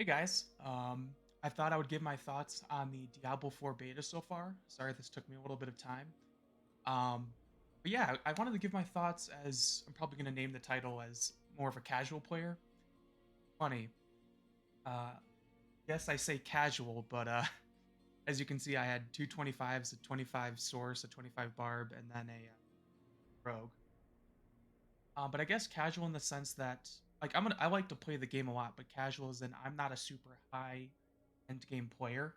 Hey guys, I thought I would give my thoughts on the Diablo 4 beta so far. Sorry this took me a little bit of time. Um, but yeah, I wanted to give my thoughts as I'm probably going to name the title as more of a casual player. Funny, uh, yes, I say casual, but as you can see, I had two 25s, a 25 source, a 25 barb, and then a rogue. But I guess casual in the sense that I like to play the game a lot, but casual is in I'm not a super high end game player.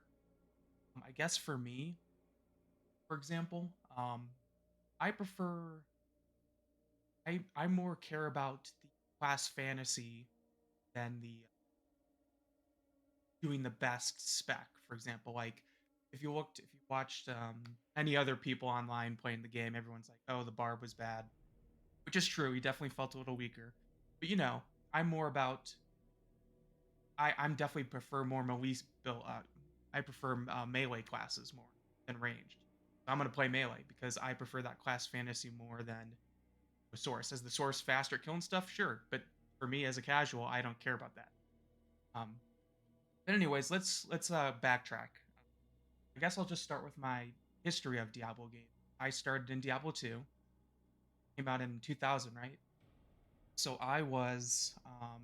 I guess for me, for example, I prefer I more care about the class fantasy than the doing the best spec. For example, like if you watched any other people online playing the game, everyone's like, "Oh, the barb was bad," which is true. He definitely felt a little weaker, but I'm more about I'm definitely prefer more melee build. I prefer melee classes more than ranged. I'm gonna play melee because I prefer that class fantasy more than the source. Is the source faster at killing stuff? Sure, but for me as a casual, I don't care about that. Um, but anyways, let's backtrack. I guess I'll just start with my history of Diablo game. I started in Diablo 2, came out in 2000, right? So I was how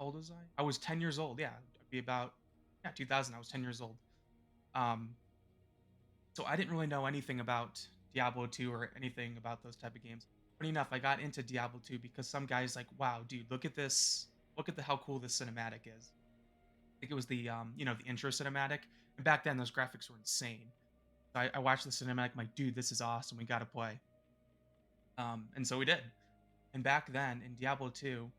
old was I? I was 10 years old. Yeah, I'd be about 2000. I was 10 years old. Um, so I didn't really know anything about Diablo 2 or anything about those type of games. Funny enough, I got into Diablo 2 because some guy's like, "Wow, dude, look at this! Look at the how cool this cinematic is." I think it was the intro cinematic, and back then those graphics were insane. So I watched the cinematic, I'm like, "Dude, this is awesome. We got to play." And so we did. And back then in Diablo 2,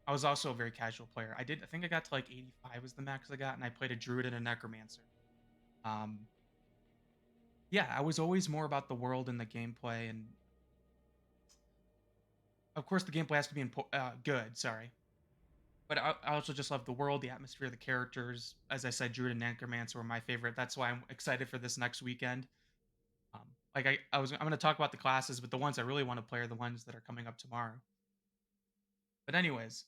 I was also a very casual player. I think I got to like 85 was the max I got, and I played a Druid and a Necromancer. Um, yeah, I was always more about the world and the gameplay, and of course the gameplay has to be good. Sorry, but I also just love the world, the atmosphere, the characters. As I said, Druid and Necromancer were my favorite. That's why I'm excited for this next weekend. I'm going to talk about the classes, but the ones I really want to play are the ones that are coming up tomorrow. But anyways,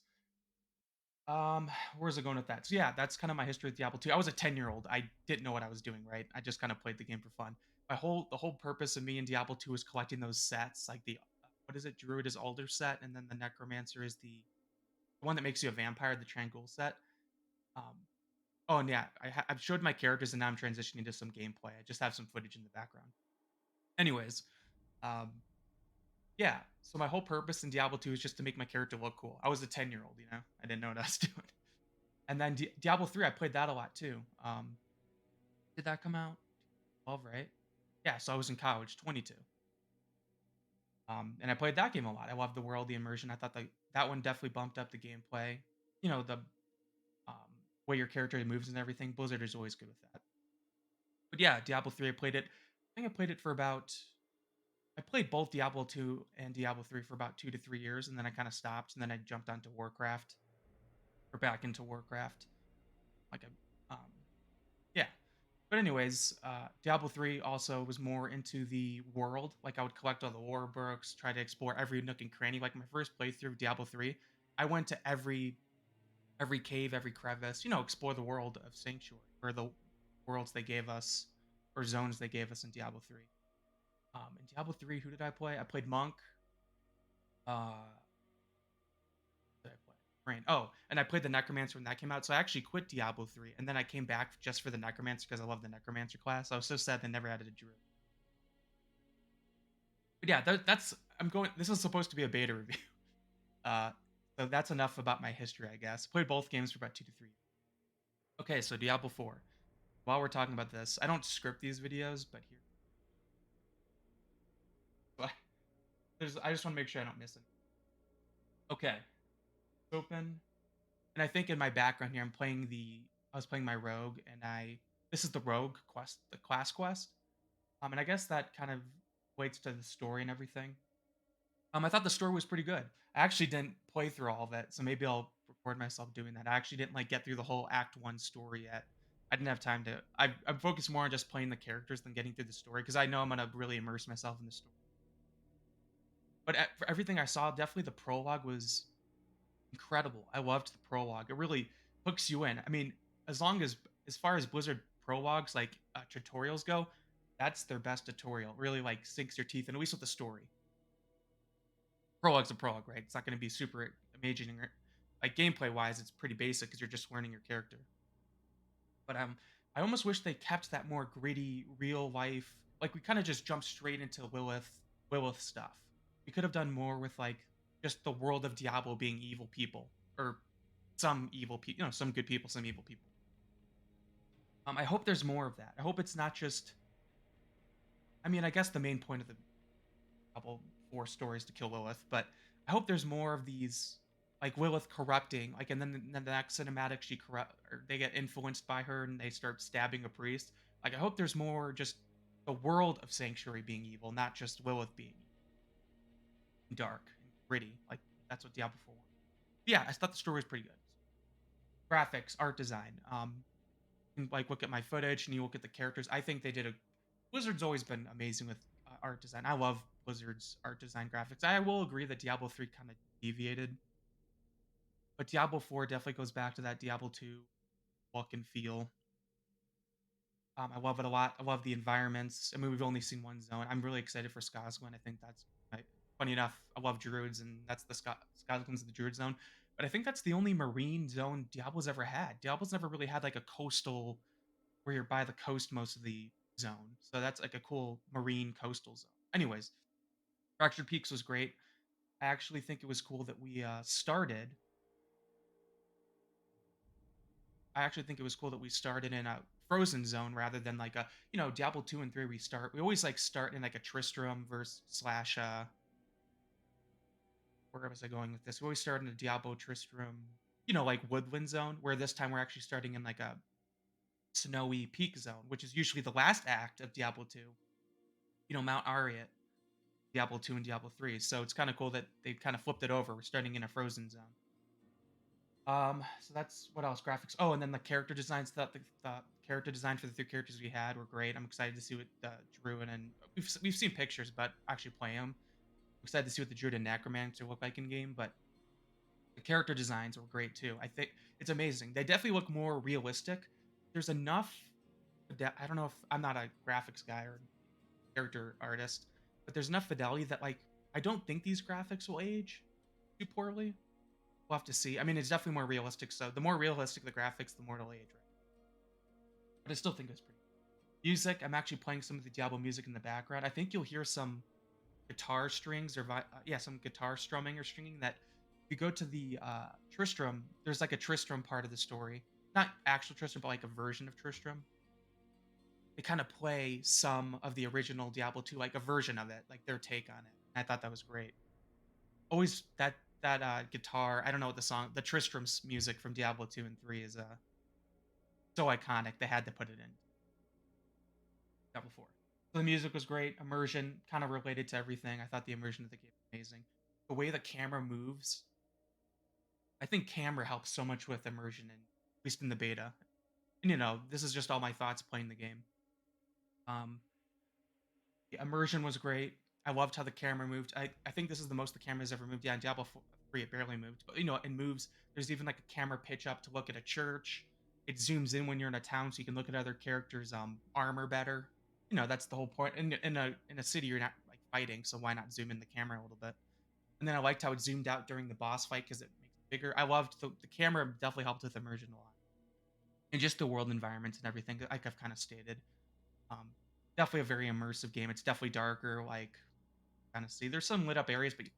where's it going with that? So yeah, that's kind of my history with Diablo 2. I was a 10-year-old. I didn't know what I was doing, right? I just kind of played the game for fun. The whole purpose of me in Diablo 2 was collecting those sets, like the what is it? Druid is Alder set, and then the Necromancer is the one that makes you a vampire, the Trangul set. Um, oh, and yeah, I've showed my characters, and now I'm transitioning to some gameplay. I just have some footage in the background. Anyways, um, yeah. So my whole purpose in Diablo 2 is just to make my character look cool. I was a 10-year-old, I didn't know what I was doing. And then Diablo 3, I played that a lot too. Did that come out? 12, right? Yeah, so I was in college, 22. And I played that game a lot. I loved the world, the immersion. I thought that one definitely bumped up the gameplay. The way your character moves and everything. Blizzard is always good with that. But yeah, Diablo 3, I played it. I think I played it for about. I played both Diablo 2 and Diablo 3 for about 2 to 3 years, and then I kind of stopped, and then I jumped onto Warcraft or back into Warcraft. Like yeah. But anyways, Diablo 3 also was more into the world. Like I would collect all the war books, try to explore every nook and cranny. Like my first playthrough of Diablo 3, I went to every cave, every crevice, explore the world of Sanctuary or the worlds they gave us or zones they gave us in Diablo 3. In Diablo 3, who did I play? I played Monk. Uh who did I play? Rain. Oh, and I played the Necromancer when that came out. So I actually quit Diablo 3 and then I came back just for the Necromancer because I love the Necromancer class. I was so sad they never added a druid. But yeah, that's I'm going. This is supposed to be a beta review. Uh, so that's enough about my history, I guess. Played both games for about 2 to 3 years. Okay, so Diablo 4. While we're talking about this, I don't script these videos, but here, but I just want to make sure I don't miss any. Okay, open, and I think in my background here, I was playing my rogue, and this is the rogue quest, the class quest. And I guess that kind of relates to the story and everything. I thought the story was pretty good. I actually didn't play through all of it, so maybe I'll record myself doing that. I actually didn't like get through the whole Act One story yet. I didn't have time to. I'm focused more on just playing the characters than getting through the story because I know I'm gonna really immerse myself in the story. But for everything I saw, definitely the prologue was incredible. I loved the prologue. It really hooks you in. I mean, as far as Blizzard prologues, like, tutorials go, that's their best tutorial. Really, like, sinks your teeth in, at least with the story. Prologue's a prologue, right? It's not gonna be super amazing or like, gameplay-wise, it's pretty basic because 'cause you're just learning your character. But, I almost wish they kept that more gritty, real life like, we kinda just jumped straight into Lilith stuff. We could have done more with, like, just the world of Diablo being evil people, or some evil people, some good people, some evil people. I hope there's more of that. I hope it's not just I mean, I guess the main point of the Diablo 4 story is to kill Lilith, but I hope there's more of these, like, Lilith corrupting, like, and then the next cinematic, she corrupt or they get influenced by her and they start stabbing a priest. Like, I hope there's more just the world of Sanctuary being evil, not just Lilith being dark and gritty. Like, that's what Diablo 4 wanted. Yeah, I thought the story was pretty good. Graphics, art design, and, like, look at my footage and you look at the characters. I think they did a Blizzard's always been amazing with art design. I love Blizzard's art design graphics. I will agree that Diablo 3 kind of deviated, but Diablo 4 definitely goes back to that Diablo 2 look and feel. I love it a lot. I love the environments. I mean, we've only seen one zone. I'm really excited for Skazgwen. I think that's funny enough. I love druids, and that's the Skazgwen's the druid zone. But I think that's the only marine zone Diablo's ever had. Diablo's never really had like a coastal where you're by the coast most of the zone. So that's like a cool marine coastal zone. Anyways, Fractured Peaks was great. I actually think it was cool that we started. I actually think it was cool that we started in a frozen zone rather than like a Diablo 2 and 3 we start. We always like start in like a Tristram versus slash where was I going with this? We always start in a Diablo Tristram, like woodland zone, where this time we're actually starting in like a snowy peak zone, which is usually the last act of Diablo 2. Mount Ariat, Diablo 2 and Diablo 3. So it's kind of cool that they kind of flipped it over. We're starting in a frozen zone. So that's what else? Graphics. Oh, and then the character designs. The character design for the three characters we had were great. I'm excited to see what the Druid and we've seen pictures, but actually play them. I'm excited to see what the Druid and Necromancer look like in game. But the character designs were great too. I think it's amazing. They definitely look more realistic. There's enough. I don't know if I'm not a graphics guy or character artist, but there's enough fidelity that like I don't think these graphics will age too poorly. We'll have to see. I mean, it's definitely more realistic. So the more realistic the graphics, the more it'll age, right? But I still think it's pretty. Music. I'm actually playing some of the Diablo music in the background. I think you'll hear some guitar strings or yeah, some guitar strumming or stringing. That if you go to the Tristram, there's like a Tristram part of the story, not actual Tristram, but like a version of Tristram. They kind of play some of the original Diablo 2, like a version of it, like their take on it. And I thought that was great. Always that guitar. I don't know what the Tristram's music from Diablo 2 and 3 is so iconic. They had to put it in Diablo 4. So the music was great. Immersion kind of related to everything. I thought the immersion of the game was amazing. The way the camera moves, I think camera helps so much with immersion, and at least in the beta. And this is just all my thoughts playing the game. Um, the immersion was great. I loved how the camera moved. I think this is the most the camera's ever moved. Yeah, in Diablo 3 it barely moved, but it moves. There's even like a camera pitch up to look at a church. It zooms in when you're in a town, so you can look at other characters' armor better. That's the whole point. In a city, you're not like fighting, so why not zoom in the camera a little bit? And then I liked how it zoomed out during the boss fight because it makes it bigger. I loved the camera definitely helped with immersion a lot, and just the world environments and everything. Like I've kind of stated, um, definitely a very immersive game. It's definitely darker, like kind of see. There's some lit up areas, but it's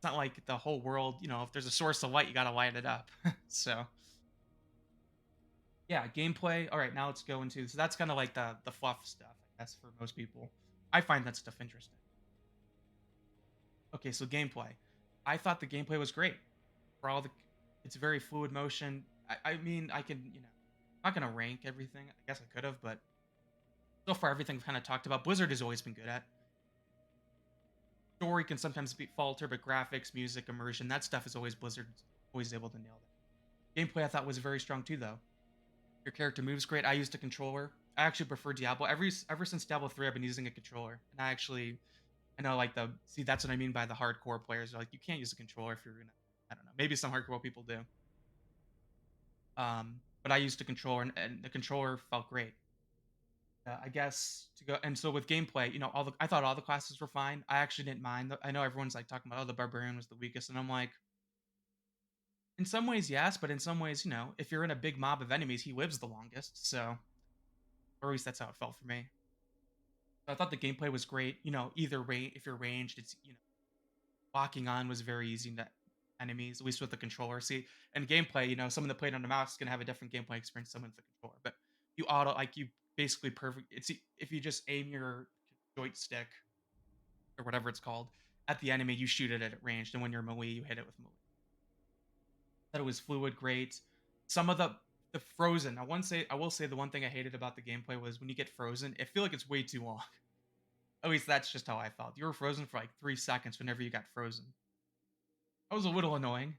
not like the whole world. If there's a source of light, you gotta light it up. So yeah, gameplay. All right, now let's go into. So that's kind of like the fluff stuff, I guess, for most people. I find that stuff interesting. Okay, so gameplay. I thought the gameplay was great for all the. It's very fluid motion. I mean, I can I'm not gonna rank everything. I guess I could have, but so far everything I've kind of talked about, Blizzard has always been good at. Story can sometimes be falter, but graphics, music, immersion, that stuff is always Blizzard always able to nail that. Gameplay I thought was very strong too, though. Your character moves great. I used a controller. I actually prefer Diablo. Ever since Diablo 3, I've been using a controller, and I know like that's what I mean by the hardcore players. Like you can't use a controller if you're gonna. I don't know. Maybe some hardcore people do. But I used a controller, and the controller felt great. I guess to go and so with gameplay, I thought all the classes were fine. I actually didn't mind. I know everyone's like talking about, oh, the barbarian was the weakest, and I'm like, in some ways, yes, but in some ways, if you're in a big mob of enemies, he lives the longest. So, or at least that's how it felt for me. I thought the gameplay was great. Either way, if you're ranged, it's locking on was very easy to enemies, at least with the controller. See, and gameplay, someone that played on the mouse is gonna have a different gameplay experience than someone with the controller. But you basically perfect. If you just aim your joystick or whatever it's called at the enemy, you shoot it at range, and when you're melee, you hit it with melee. That it was fluid, great. Some of the frozen. I will say the one thing I hated about the gameplay was when you get frozen, I feel like it's way too long. At least that's just how I felt. You were frozen for like 3 seconds whenever you got frozen. That was a little annoying.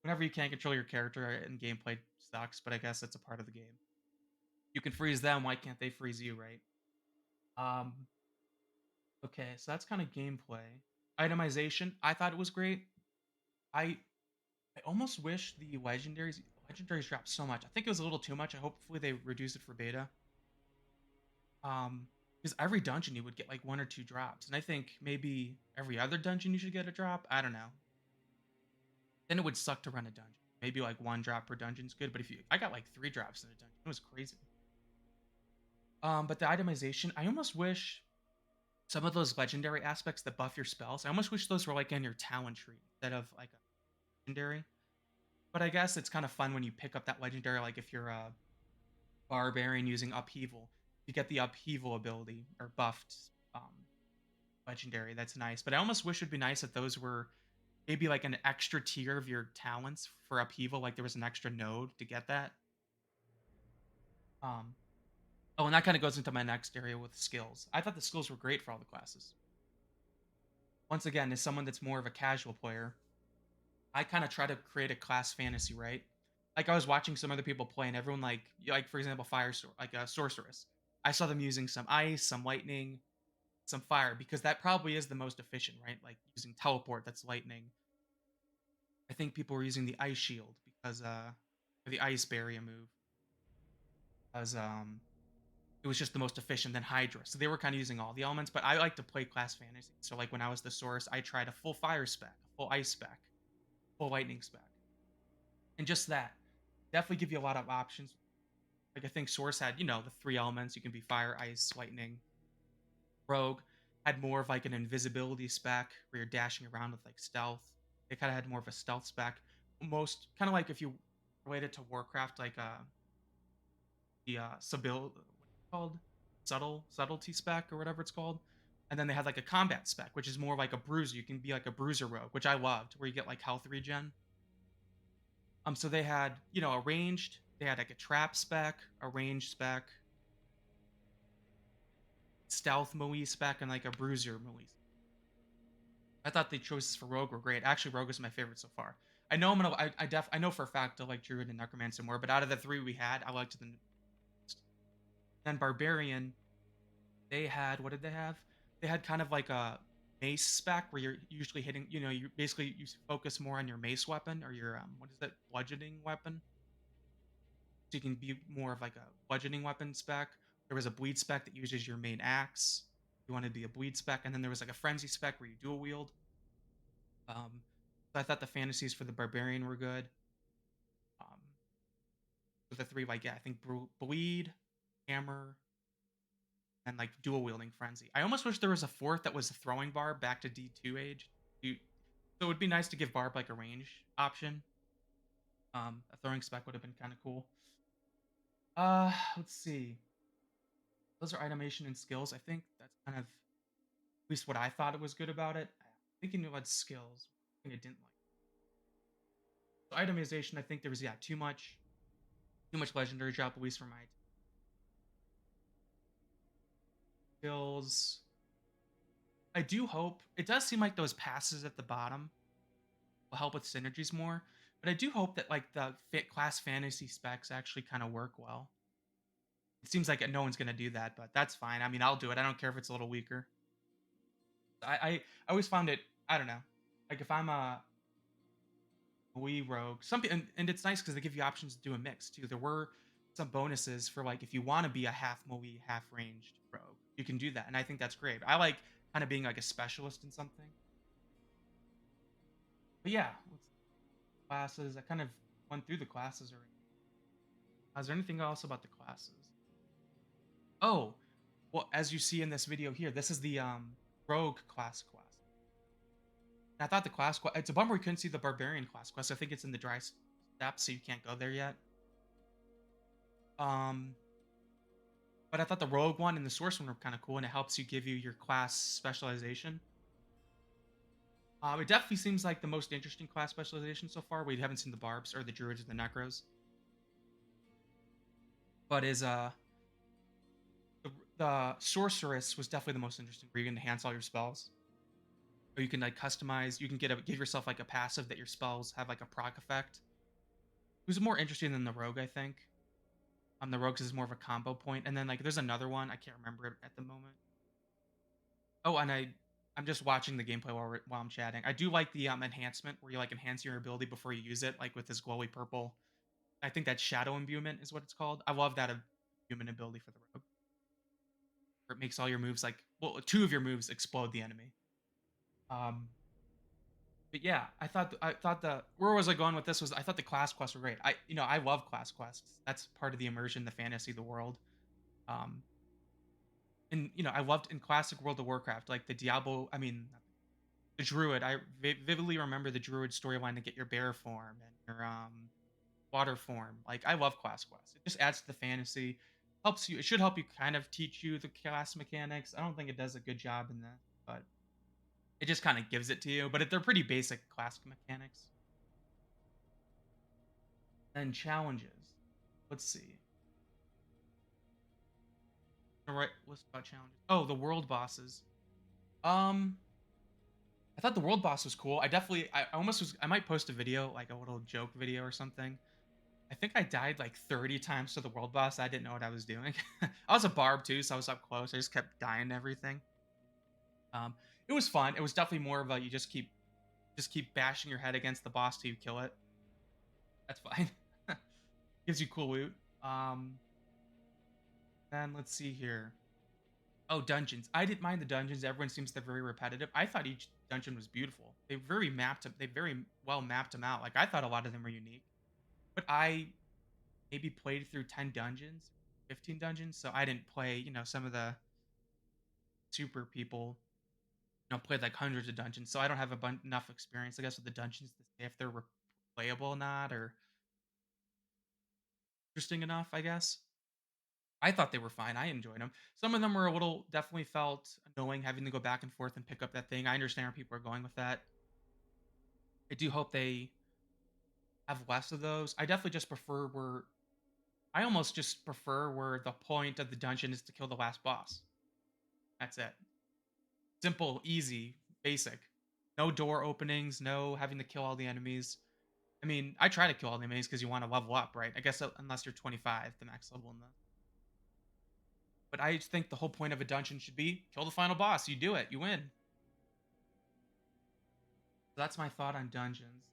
Whenever you can't control your character and gameplay sucks, but I guess that's a part of the game. You can freeze them, why can't they freeze you, right? Um, okay, so that's kind of gameplay. Itemization, I thought it was great. I I almost wish the legendaries dropped so much. I think it was a little too much. Hopefully they reduce it for beta. Um, because every dungeon you would get like one or two drops, and I think maybe every other dungeon you should get a drop. I don't know. Then it would suck to run a dungeon. Maybe like one drop per dungeon's good, but I got like three drops in a dungeon. It was crazy. But the itemization, I almost wish some of those legendary aspects that buff your spells. I almost wish those were like in your talent tree instead of like a legendary. But I guess it's kind of fun when you pick up that legendary. Like if you're a barbarian using upheaval, you get the upheaval ability or buffed legendary. That's nice. But I almost wish it'd be nice if those were maybe like an extra tier of your talents for upheaval. Like there was an extra node to get that. Um, oh, and that kind of goes into my next area with skills. I thought the skills were great for all the classes. Once again, as someone that's more of a casual player, I kind of try to create a class fantasy, right? Like I was watching some other people play, and everyone like for example, like a sorceress. I saw them using some ice, some lightning, some fire because that probably is the most efficient, right? Like using teleport, that's lightning. I think people were using the ice shield because or the ice barrier move because it was just the most efficient than Hydra. So they were kind of using all the elements, but I like to play class fantasy. So like when I was the source, I tried a full fire spec, a full ice spec, full lightning spec, and just that definitely give you a lot of options. Like I think source had the three elements. You can be fire, ice, lightning. Rogue had more of like an invisibility spec where you're dashing around with like stealth. They kind of had more of a stealth spec. Most kind of like if you relate it to Warcraft, like the what's it called? Subtlety spec or whatever it's called. And then they had like a combat spec, which is more like a bruiser. You can be like a bruiser rogue, which I loved, where you get like health regen. So they had, a ranged, they had like a trap spec, a range spec, stealth melee spec, and like a bruiser melee. I thought the choices for Rogue were great. Actually, Rogue is my favorite so far. I know I'm gonna. I know for a fact I like Druid and Necromancer more, but out of the three we had, I liked the most. Then Barbarian, they had what did they have? They had kind of like a mace spec where you're usually hitting. You focus more on your mace weapon or your what is that bludgeoning weapon. So you can be more of like a bludgeoning weapon spec. There was a bleed spec that uses your main axe. You wanted to be a bleed spec, and then there was like a frenzy spec where you dual wield. So I thought the fantasies for the barbarian were good. Um, with the three, like I think bleed, hammer, and like dual wielding frenzy. I almost wish there was a fourth that was a throwing barb back to D2 age. So it would be nice to give barb like a range option. A throwing spec would have been kind of cool. Let's see. Those are animation and skills. I think that's kind of at least what I thought it was good about it. Thinking about skills, I think I didn't like. So itemization, I think there was too much legendary drop, at least for my skills. I do hope it does seem like those passes at the bottom will help with synergies more, but I do hope that like the fit class fantasy specs actually kind of work well. It seems like no one's gonna do that, but that's fine. I mean, I'll do it. I don't care if it's a little weaker. I always found it. I don't know. Like if I'm we rogue. Something and it's nice because they give you options to do a mix too. There were some bonuses for like if you want to be a half Moe, half ranged rogue, you can do that, and I think that's great. I like kind of being like a specialist in something. But yeah, classes. I kind of went through the classes already. Is there anything else about the classes? Oh, well, as you see in this video here, this is the rogue class. I thought the class quest. It's a bummer we couldn't see the barbarian class quest. I think it's in the dry steppes, so you can't go there yet. Um, but I thought the rogue one and the source one were kind of cool, and it helps you give you your class specialization. It definitely seems like the most interesting class specialization so far. We haven't seen the barbs or the druids or the necros, but is the sorceress was definitely the most interesting, where you can enhance all your spells, or you can like customize. You can give yourself like a passive that your spells have like a proc effect. It was more interesting than the rogue, I think. The rogues is more of a combo point, and then like there's another one I can't remember it at the moment. Oh, and I'm just watching the gameplay while I'm chatting. I do like the enhancement where you like enhance your ability before you use it, like with this glowy purple. I think that shadow imbuement is what it's called. I love that imbuement ability for the rogue, where it makes all your moves like well, two of your moves explode the enemy. Um, but yeah, I thought the where was I going with this was I thought the class quests were great. I love class quests. That's part of the immersion, the fantasy, the world. Um, and I loved in classic World of Warcraft, like the Diablo. I mean, not the Druid. I vividly remember the Druid storyline to get your bear form and your water form. Like I love class quests. It just adds to the fantasy. Helps you. It should help you kind of teach you the class mechanics. I don't think it does a good job in that, but it just kind of gives it to you. But they're pretty basic class mechanics. And challenges. Let's see. All right, list about challenges. Oh, the world bosses. Um, I thought the world boss was cool. I almost was, I might post a video, like a little joke video or something. I think I died like 30 times to the world boss. I didn't know what I was doing. I was a barb too, so I was up close. I just kept dying to everything. Um, it was fun. It was definitely more of a you just keep bashing your head against the boss till you kill it. That's fine. Gives you cool loot. Um, then let's see here. Oh, dungeons. I didn't mind the dungeons. Everyone seems they're very repetitive. I thought each dungeon was beautiful. They very well mapped them out. Like I thought a lot of them were unique. But I maybe played through 10 dungeons, 15 dungeons, so I didn't play, some of the super people, played like hundreds of dungeons. So I don't have enough experience, I guess, with the dungeons to say if they're replayable or not or interesting enough, I guess. I thought they were fine. I enjoyed them. Some of them were a little definitely felt annoying having to go back and forth and pick up that thing. I understand where people are going with that. I do hope they have less of those. I almost just prefer where the point of the dungeon is to kill the last boss. That's it. Simple, easy, basic. No door openings, no having to kill all the enemies. I mean, I try to kill all the enemies because you want to level up, right? I guess unless you're 25, the max level in the. But I think the whole point of a dungeon should be kill the final boss. You do it, you win. So that's my thought on dungeons.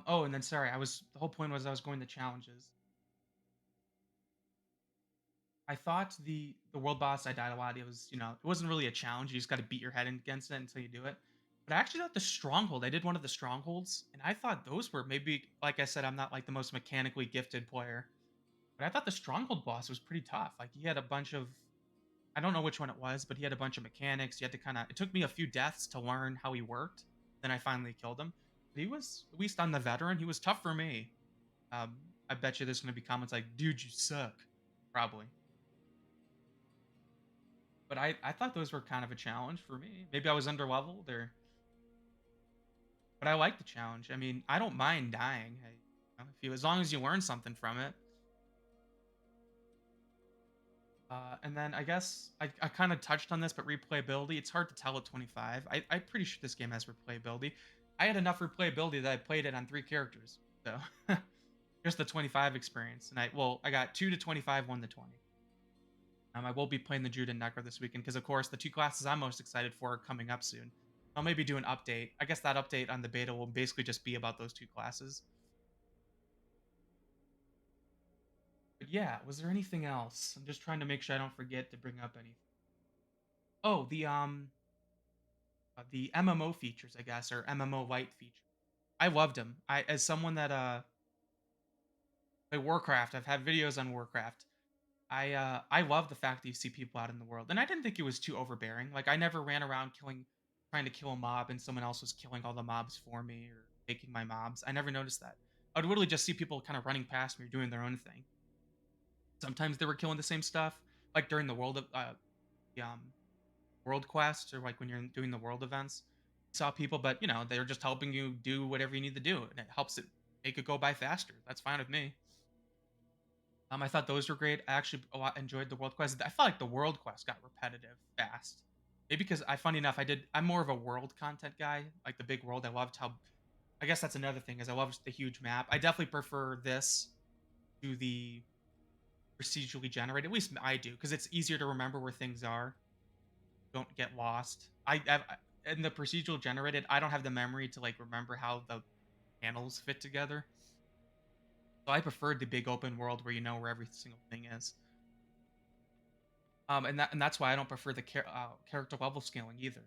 Oh, and then sorry, the whole point was I was going to challenges. I thought the world boss I died a lot. It was it wasn't really a challenge. You just got to beat your head against it until you do it. But I actually thought the stronghold. I did one of the strongholds, and I thought those were maybe like I said, I'm not like the most mechanically gifted player, but I thought the stronghold boss was pretty tough. Like he had a bunch of I don't know which one it was, but he had a bunch of mechanics. You had to kind of. It took me a few deaths to learn how he worked. Then I finally killed him. But he was at least on the veteran. He was tough for me. Um, I bet you there's going to be comments like, "Dude, you suck." Probably. But I thought those were kind of a challenge for me. Maybe I was underleveled or but I like the challenge. I mean, I don't mind dying. If you as long as you learn something from it. And then I guess I kind of touched on this, but replayability, it's hard to tell at 25. I'm pretty sure this game has replayability. I had enough replayability that I played it on 3 characters. So just the 25 experience. And I got 2 to 25, 1 to 20. I will be playing the Druid and Necro this weekend because, of course, the two classes I'm most excited for are coming up soon. I'll maybe do an update. I guess that update on the beta will basically just be about those 2 classes. But yeah, was there anything else? I'm just trying to make sure I don't forget to bring up anything. Oh, the MMO features, I guess, or MMO light feature. I loved them. I as someone that play Warcraft, I've had videos on Warcraft. I love the fact that you see people out in the world. And I didn't think it was too overbearing. Like I never ran around trying to kill a mob and someone else was killing all the mobs for me or taking my mobs. I never noticed that. I would literally just see people kind of running past me or doing their own thing. Sometimes they were killing the same stuff, like during the the, world quest or like when you're doing the world events. You saw people, but they're just helping you do whatever you need to do, and it helps it make it go by faster. That's fine with me. I thought those were great. I actually a lot enjoyed the world quest. I felt like the world quest got repetitive fast. Maybe because funny enough, I'm more of a world content guy, like the big world. I loved how. I guess that's another thing is I loved the huge map. I definitely prefer this to the procedurally generated. At least I do, because it's easier to remember where things are. Don't get lost. In the procedural generated, I don't have the memory to like remember how the panels fit together. So I preferred the big open world where you know where every single thing is. And that's why I don't prefer the character level scaling either.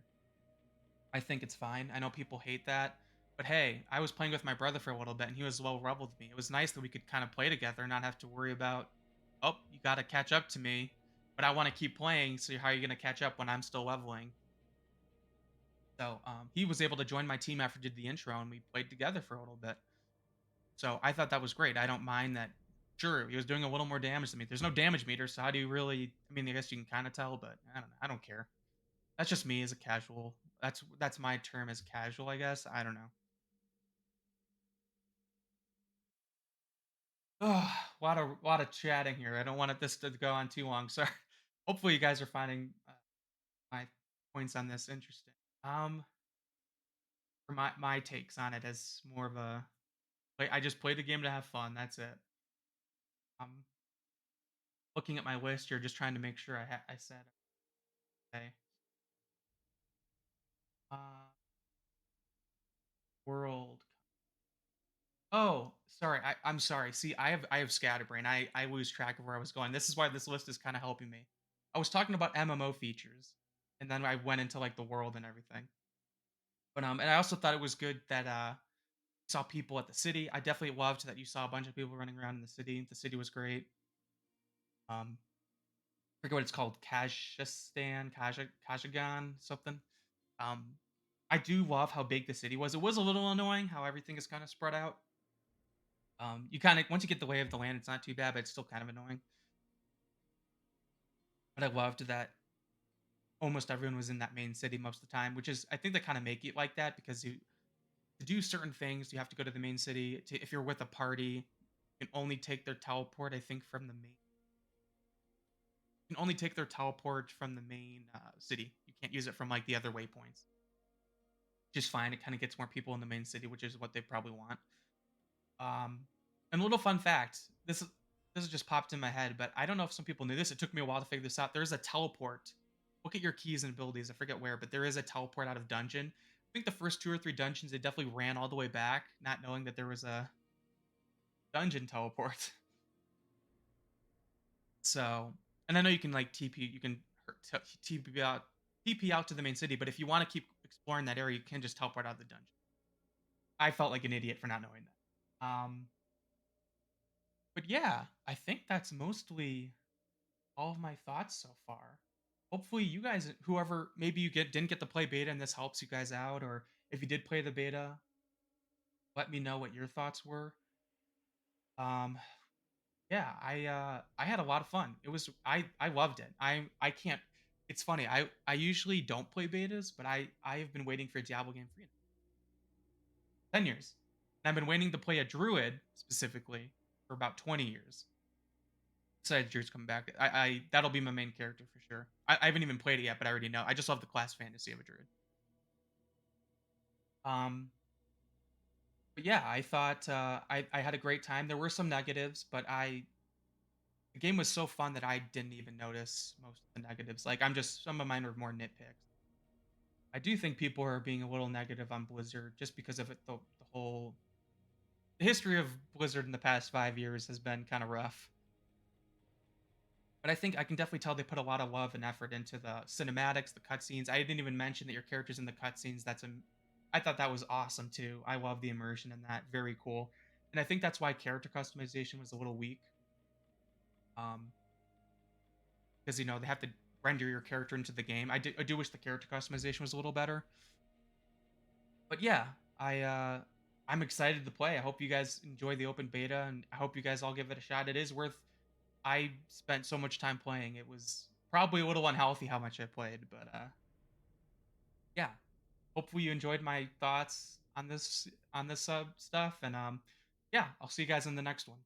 I think it's fine. I know people hate that, but hey, I was playing with my brother for a little bit, and he was low level with me. It was nice that we could kind of play together and not have to worry about, oh, you got to catch up to me, but I want to keep playing. So how are you going to catch up when I'm still leveling? So he was able to join my team after I did the intro, and we played together for a little bit. So I thought that was great. I don't mind that. Sure, he was doing a little more damage than me. There's no damage meter, so how do you really? I mean, I guess you can kind of tell, but I don't know. I don't care. That's just me as a casual. That's my term as casual, I guess. I don't know. Oh, lot of chatting here. I don't want this to go on too long. Sorry. Hopefully, you guys are finding my points on this interesting. Um, for my takes on it as more of a like I just play the game to have fun. That's it. Um, looking at my list here, just trying to make sure I said okay. Uh, world. Oh, sorry. I'm sorry. See, I have scatterbrain. I lose track of where I was going. This is why this list is kind of helping me. I was talking about MMO features, and then I went into like the world and everything. But and I also thought it was good that saw people at the city. I definitely loved that you saw a bunch of people running around in the city. The city was great. I forget what it's called, Kazagan, something. Um, I do love how big the city was. It was a little annoying how everything is kind of spread out. You kind of once you get the lay of the land, it's not too bad, but it's still kind of annoying. But I loved that almost everyone was in that main city most of the time, which is I think they kind of make it like that because you to do certain things, you have to go to the main city. If you're with a party, you can only take their teleport. I think from the main, you can only take their teleport from the main city. You can't use it from like the other waypoints. Just fine. It kind of gets more people in the main city, which is what they probably want. And a little fun fact: this has just popped in my head, but I don't know if some people knew this. It took me a while to figure this out. There's a teleport. Look at your keys and abilities. I forget where, but there is a teleport out of dungeon. I think the first 2 or 3 dungeons they definitely ran all the way back, not knowing that there was a dungeon teleport. So, and I know you can like TP, you can TP out to the main city, but if you want to keep exploring that area, you can just teleport out of the dungeon. I felt like an idiot for not knowing that. But yeah, I think that's mostly all of my thoughts so far. Hopefully, you guys, whoever maybe didn't get to play beta, and this helps you guys out, or if you did play the beta, let me know what your thoughts were. Um, yeah, I had a lot of fun. I loved it. I can't. It's funny. I usually don't play betas, but I have been waiting for a Diablo game for 10 years. And I've been waiting to play a druid specifically for about 20 years. Besides Druid's coming back, I that'll be my main character for sure. I haven't even played it yet, but I already know. I just love the class fantasy of a druid. Um, but yeah, I thought I had a great time. There were some negatives, but I the game was so fun that I didn't even notice most of the negatives. Like I'm just some of mine are more nitpicks. I do think people are being a little negative on Blizzard just because of the whole the history of Blizzard in the past 5 years has been kind of rough. But I think I can definitely tell they put a lot of love and effort into the cinematics, the cutscenes. I didn't even mention that your characters in the cutscenes. I thought that was awesome too. I love the immersion in that. Very cool. And I think that's why character customization was a little weak. Um, because they have to render your character into the game. I do wish the character customization was a little better. But yeah, I'm excited to play. I hope you guys enjoy the open beta, and I hope you guys all give it a shot. It is worth. I spent so much time playing. It was probably a little unhealthy how much I played, but yeah. Hopefully you enjoyed my thoughts on this stuff, and yeah, I'll see you guys in the next one.